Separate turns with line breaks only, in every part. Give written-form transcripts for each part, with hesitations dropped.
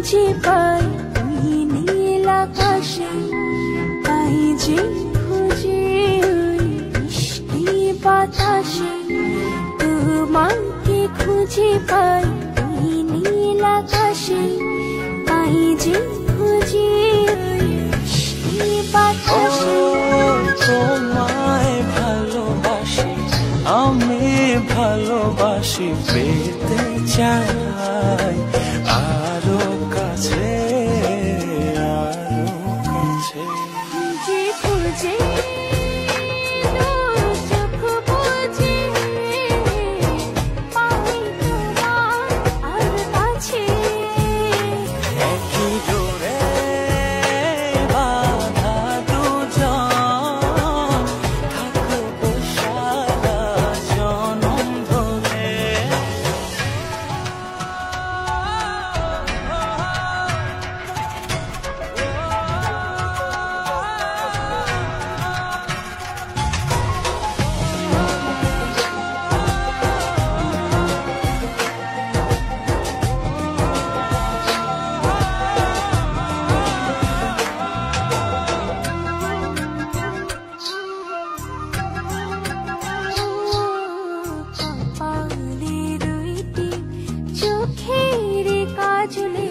খুঁজে পাই ওই নীল আকাশে, তাই যে খুঁজে ওই মিষ্টি বাতাসে। তোমাকে খুঁজে পাই ওই নীল আকাশে, তাই যে খুঁজে ওই মিষ্টি বাতাসে।
তোমায় ভালোবাসি, আমি ভালোবাসি, পেতে চাই আরো কাছে, আরো কাছে।
খুঁজে খুঁজে চোখ বুজে পাই তোমার আর কাছে।
একই ডোরে বাঁধা দুজন, থাকবো সারা জনম ধরে।
কপালে দুইটি চোখের কাজলে,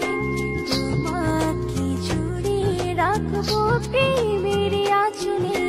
তোমাকে জুড়ে রাখবো প্রেমের আঁচলে।